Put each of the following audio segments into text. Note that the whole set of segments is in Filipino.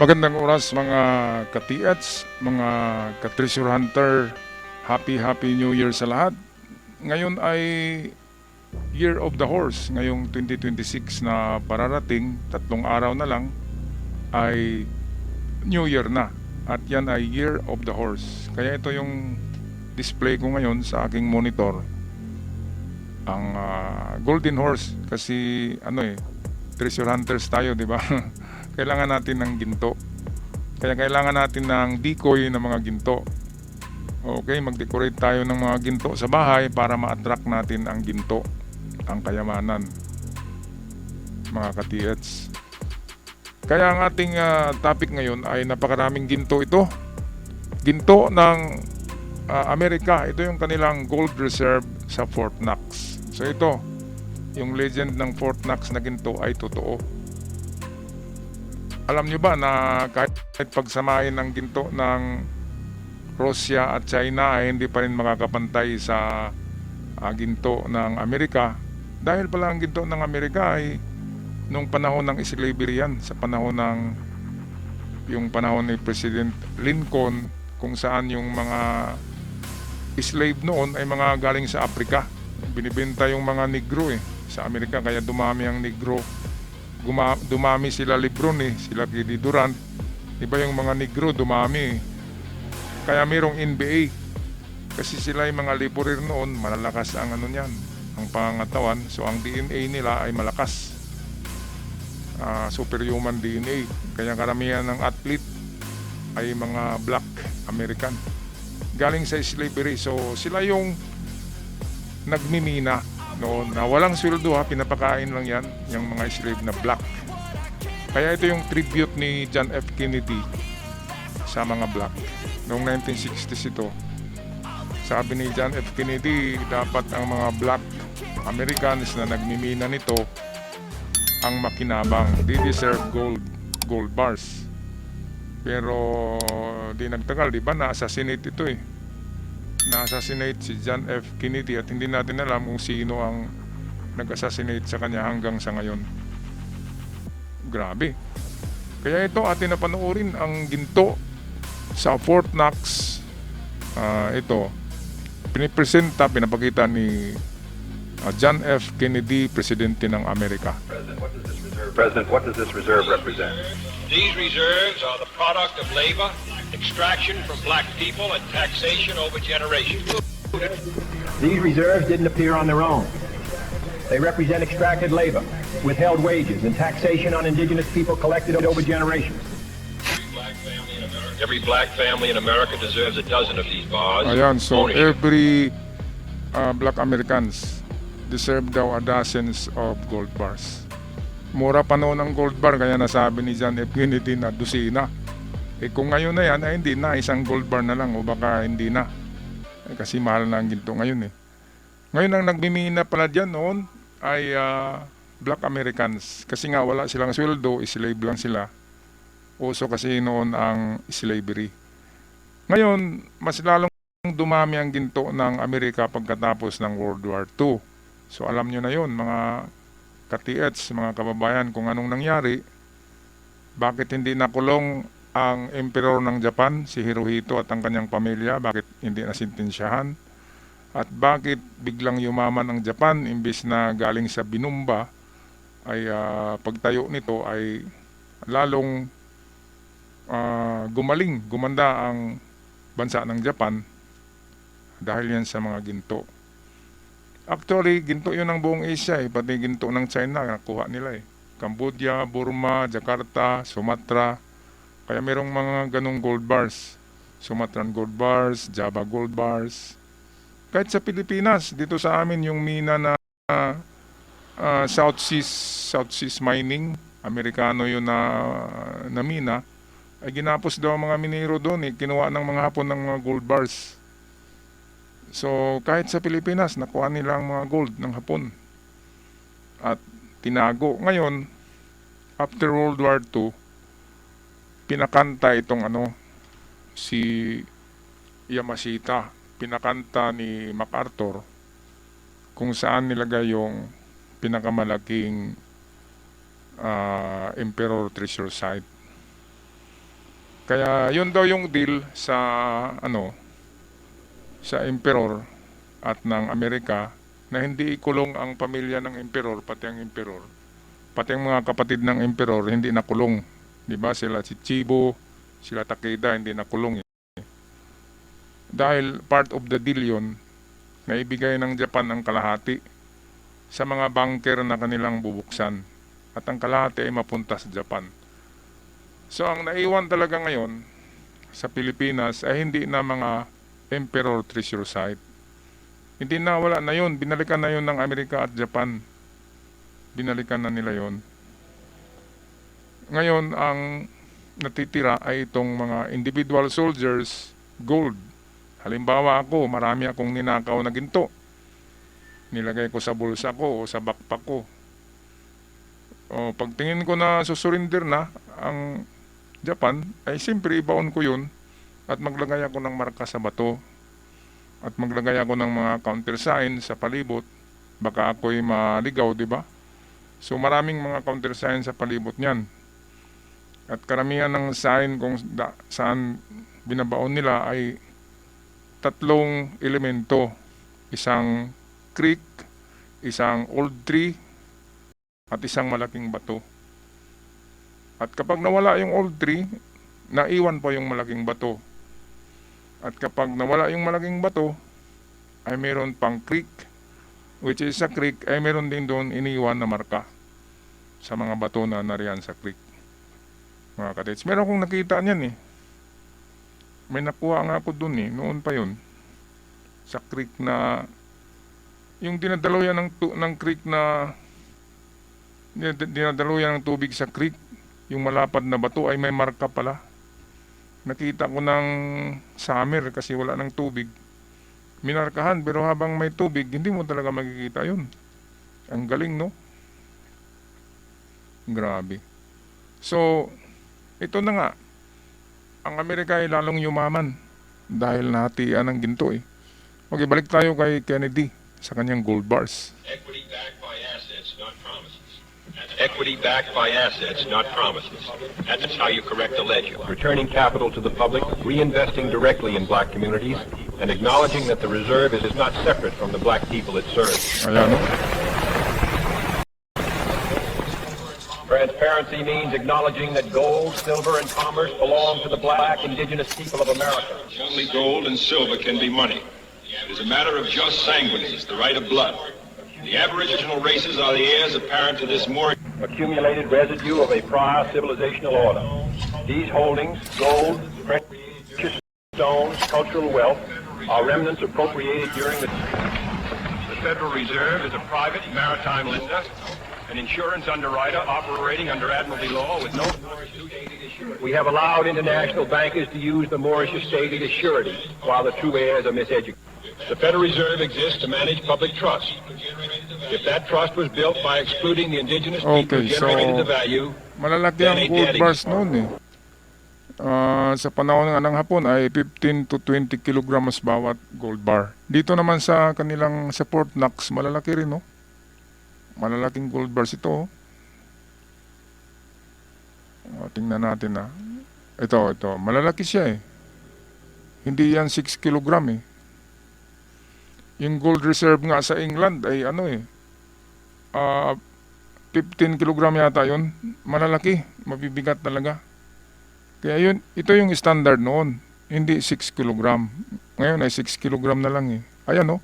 Magandang oras mga ka-TH, mga ka-treasure hunter. Happy New Year sa lahat. Ngayon ay Year of the Horse. Ngayong 2026 na pararating, 3 araw na lang, ay New Year na. At yan ay Year of the Horse. Kaya ito yung display ko ngayon sa aking monitor. Ang Golden Horse. Kasi treasure hunters tayo, di ba? Kailangan natin ng ginto. Kaya kailangan natin ng decoy ng mga ginto. Okay, mag-decorate tayo ng mga ginto sa bahay para ma-attract natin ang ginto, ang kayamanan, mga ka-TH. Kaya ang ating topic ngayon ay napakaraming ginto ito. Ginto ng Amerika. Ito yung kanilang gold reserve sa Fort Knox. So ito, yung legend ng Fort Knox na ginto ay totoo. Alam nyo ba na kahit pagsamahin ng ginto ng Russia at China ay hindi pa rin makakapantay sa ginto ng Amerika? Dahil pala ang ginto ng Amerika ay nung panahon ng slavery yan, sa panahon ni President Lincoln, kung saan yung mga slave noon ay mga galing sa Africa. Binibenta yung mga negro sa Amerika, kaya dumami ang negro. Dumami sila Lebron sila Kidi Durant. Iba yung mga negro dumami. Kaya mayroong NBA. Kasi sila yung mga laborer noon, malalakas ang ang pangangatawan. So ang DNA nila ay malakas. Superhuman DNA. Kaya karamihan ng athlete ay mga black American. Galing sa slavery. So sila yung nagmimina noon na walang sweldo pinapakain lang yan yung mga slave na black. Kaya ito yung tribute ni John F. Kennedy sa mga black noong 1960s. Ito sabi ni John F. Kennedy, dapat ang mga black Americans na nagmimina nito ang makinabang. They deserve gold bars. Pero di nagtagal, di ba, na-assassinate ito na-assassinate si John F. Kennedy at hindi natin alam kung sino ang nag-assassinate sa kanya hanggang sa ngayon. Grabe. Kaya ito atin na panoorin ang ginto sa Fort Knox. Ito pinapakita ni John F. Kennedy, presidente ng Amerika. President, what does this reserve represent? These reserves are the product of labor, extraction from black people, and taxation over generations. These reserves didn't appear on their own. They represent extracted labor, withheld wages, and taxation on indigenous people collected over generations. Every black family in America deserves a dozen of these bars. Ayan, so Ownership. every black Americans deserve daw a dozens of gold bars. Mura pa noon ang gold bar, kaya nasabi ni John F. Kennedy na dosina. Kung ngayon na yan, ay hindi na, isang gold bar na lang o baka hindi na. Kasi mahal na ang ginto ngayon Ngayon ang nagbimina pala dyan noon ay black Americans. Kasi nga wala silang sweldo, slave lang sila. Uso kasi noon ang slavery. Ngayon, mas lalong dumami ang ginto ng Amerika pagkatapos ng World War II. So alam nyo na yun, mga ka-TH, mga kababayan, kung anong nangyari. Bakit hindi nakulong ang emperor ng Japan, si Hirohito at ang kanyang pamilya? Bakit hindi nasintensyahan? At bakit biglang yumaman ang Japan imbis na galing sa binumba, ay pagtayo nito ay lalong gumanda ang bansa ng Japan dahil yan sa mga ginto. Actually, ginto yun ng buong Asia pati ginto ng China, nakuha nila Cambodia, Burma, Jakarta, Sumatra. Kaya merong mga ganong gold bars. Sumatran gold bars, Java gold bars. Kahit sa Pilipinas, dito sa amin yung mina na South Seas Mining, Amerikano yun na mina, ay ginapos daw ang mga minero doon kinuha ng mga Hapon ng mga gold bars. So kahit sa Pilipinas, nakuha nila ang mga gold ng Hapon at tinago. Ngayon, after World War II, pinakanta itong si Yamashita, pinakanta ni MacArthur kung saan nilagay yung pinakamalaking Emperor Treasure Site. Kaya yun daw yung deal sa sa emperor at ng Amerika na hindi ikulong ang pamilya ng emperor, pati ang emperor. Pati ang mga kapatid ng emperor hindi nakulong. 'Di ba? Sila si Chibo, sila Takeda hindi nakulong. Dahil part of the deal yun na ibigay ng Japan ang kalahati sa mga bunker na kanilang bubuksan at ang kalahati ay mapunta sa Japan. So ang naiwan talaga ngayon sa Pilipinas ay hindi na mga Emperor Treasure Site. Hindi na, wala na yun. Binalikan na yun ng Amerika at Japan. Binalikan na nila yun. Ngayon, ang natitira ay itong mga individual soldiers, gold. Halimbawa ako, marami akong ninakaw na ginto. Nilagay ko sa bulsa ko o sa backpack ko. O pagtingin ko na susurinder na ang Japan, ay siyempre ibaon ko yun at maglagay ako ng marka sa bato at maglagay ako ng mga countersign sa palibot. Baka ako'y maligaw, di ba? So maraming mga countersign sa palibot niyan. At karamihan ng sign kung saan binabaon nila ay tatlong elemento. Isang creek, isang old tree, at isang malaking bato. At kapag nawala yung old tree, naiwan pa yung malaking bato. At kapag nawala yung malaking bato, ay meron pang creek, which is sa creek, ay meron din doon iniwan na marka sa mga bato na nariyan sa creek. Mga kadets, meron akong nakita niyan eh. May nakuha nga ako doon eh, noon pa yun. Sa creek na, yung dinadaluyan ng creek na, dinadaluyan ng tubig sa creek, yung malapad na bato ay may marka pala. Nakita ko ng summer kasi wala ng tubig. Minarkahan pero habang may tubig, hindi mo talaga makikita yun. Ang galing, no? Grabe. So, ito na nga. Ang Amerika ay lalong yumaman dahil nahatian ng ginto eh. Okay, balik tayo kay Kennedy sa kanyang gold bars. Equity backed by assets, not promises. Equity backed by assets, not promises. That's how you correct the ledger. Returning capital to the public, reinvesting directly in black communities, and acknowledging that the reserve is not separate from the black people it serves. Ayan, no? Transparency means acknowledging that gold, silver, and commerce belong to the black indigenous people of America. Only gold and silver can be money. It is a matter of just sanguines, the right of blood. The aboriginal races are the heirs apparent to this more Accumulated residue of a prior civilizational order. These holdings, gold, precious stones, cultural wealth, are remnants appropriated during the Federal Reserve is a private maritime lender, an insurance underwriter operating under Admiralty law with no... We have allowed international bankers to use the Moorish estate as surety, while the true heirs are miseducated. The Federal Reserve exists to manage public trust. If that trust was built by excluding the indigenous people Okay, so generating the value, malalaki ang gold bars noon eh. Sa panahon ng hapon ay 15 to 20 kilograms bawat gold bar. Dito naman sa kanilang sa Fort Knox, malalaki rin, no? Malalaking gold bars ito. Tingnan natin na. Ito. Malalaki siya eh. Hindi yan 6 kilogram eh. Yung gold reserve nga sa England ay 15 kilogram yata yun. Malalaki. Mabibigat talaga. Kaya yun, ito yung standard noon. Hindi 6 kilogram. Ngayon ay 6 kilogram na lang eh. Ayan o.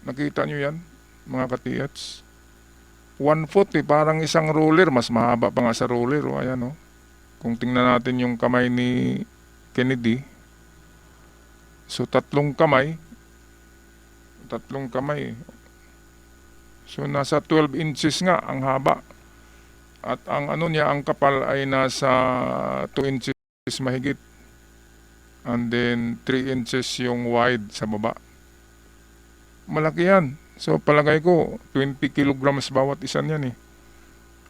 Nakita nyo yan, mga katiyats. 1 foot eh, parang isang roller. Mas mahaba pa nga sa roller. O, ayan o. Kung tingnan natin yung kamay ni Kennedy. So, tatlong kamay. So, nasa 12 inches nga ang haba. At ang ang kapal ay nasa 2 inches mahigit. And then 3 inches yung wide sa baba. Malaki yan. So palagay ko 20 kilograms bawat isa niyan eh.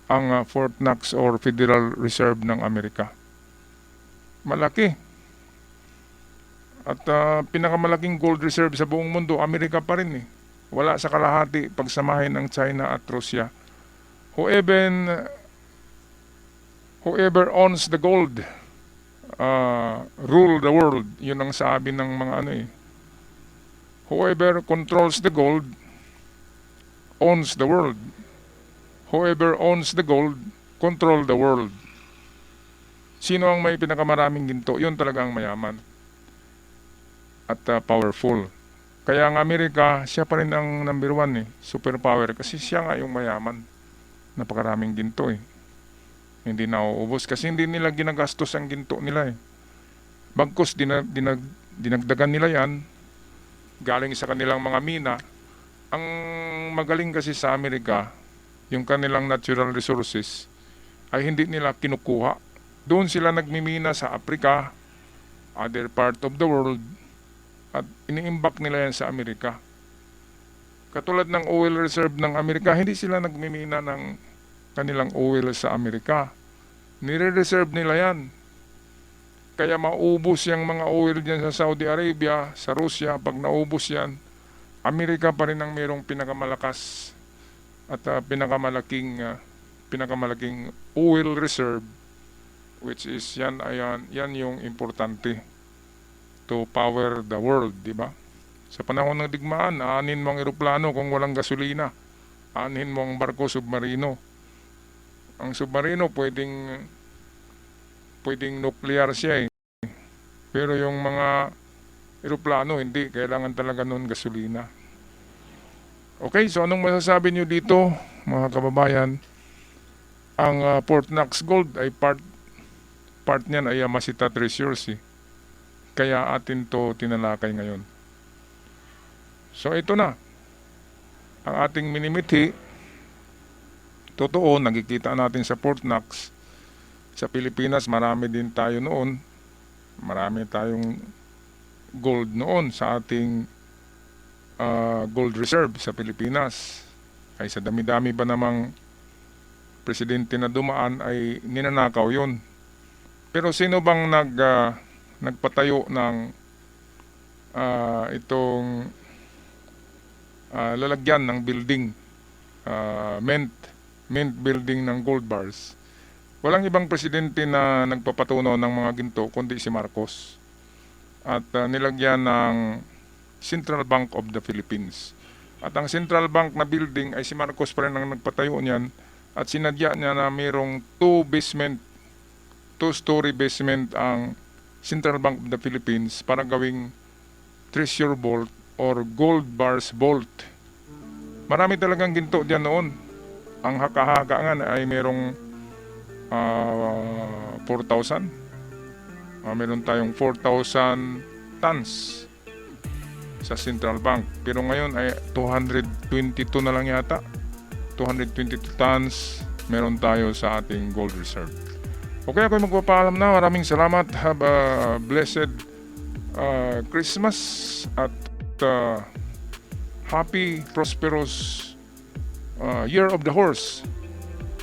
Ang Fort Knox or Federal Reserve ng Amerika. Malaki. At pinakamalaking gold reserve sa buong mundo, Amerika pa rin eh. Wala sa kalahati pagsamahin ng China at Russia. Whoever owns the gold rule the world. Yun ang sabi ng mga ano eh. Whoever controls the gold owns the world. Whoever owns the gold control the world. Sino ang may pinakamaraming ginto? Yun talaga ang mayaman at powerful. Kaya ang Amerika, siya pa rin ang number one eh, superpower, kasi siya nga yung mayaman. Napakaraming ginto eh. Hindi nauubos kasi hindi nila ginagastos ang ginto nila eh. Bagkus dinagdagan nila yan galing sa kanilang mga mina. Ang magaling kasi sa Amerika, yung kanilang natural resources ay hindi nila kinukuha. Doon sila nagmimina sa Africa, other part of the world, at iniimbak nila yan sa Amerika. Katulad ng oil reserve ng Amerika, hindi sila nagmimina ng kanilang oil sa Amerika. Nire-reserve nila yan. Kaya maubos yung mga oil dyan sa Saudi Arabia, sa Russia. Pag naubos yan, Amerika pa rin ang mayroong pinakamalakas at pinakamalaking oil reserve, which is yan yung importante to power the world, di ba? Sa panahon ng digmaan, aanin mo ang eroplano kung walang gasolina. Aanin mo ang barko, submarino. Ang submarino pwedeng nuclear siya eh. Pero yung mga eroplano hindi, kailangan talaga nun gasolina. Okay, so anong masasabi nyo dito, mga kababayan? Ang Fort Knox Gold ay part niyan ay Yamasita Treasures eh. Kaya atin to tinalakay ngayon. So ito na ang ating minimithi. Totoo, nakikita natin sa Fort Knox. Sa Pilipinas, marami din tayo noon. Marami tayong gold noon sa ating gold reserve sa Pilipinas. Ay sa dami-dami ba namang presidente na dumaan ay ninanakaw yun. Pero sino bang nagpatayo ng itong lalagyan ng building, mint building ng gold bars? Walang ibang presidente na nagpapatuno ng mga ginto kundi si Marcos. At nilagyan ng Central Bank of the Philippines. At ang Central Bank na building ay si Marcos pa rin ang nagpatayo niyan. At sinadya niya na mayroong two-story basement ang Central Bank of the Philippines para gawing treasure vault or gold bars vault. Marami talagang ginto diyan noon. Ang haka-haka nga ay mayroong 4,000. Meron tayong 4,000 tons sa Central Bank. Pero ngayon ay 222 na lang yata. 222 tons meron tayo sa ating gold reserve. Okay, ako magpapaalam na. Maraming salamat. Have a blessed Christmas at happy, prosperous Year of the Horse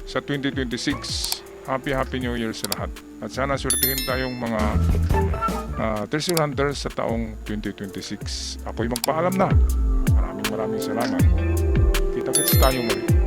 sa 2026. Happy New Year sa lahat. At sana swertihin tayong mga treasure hunters sa taong 2026. Ako'y magpaalam na. Maraming salamat. Kita-kits tayo muli.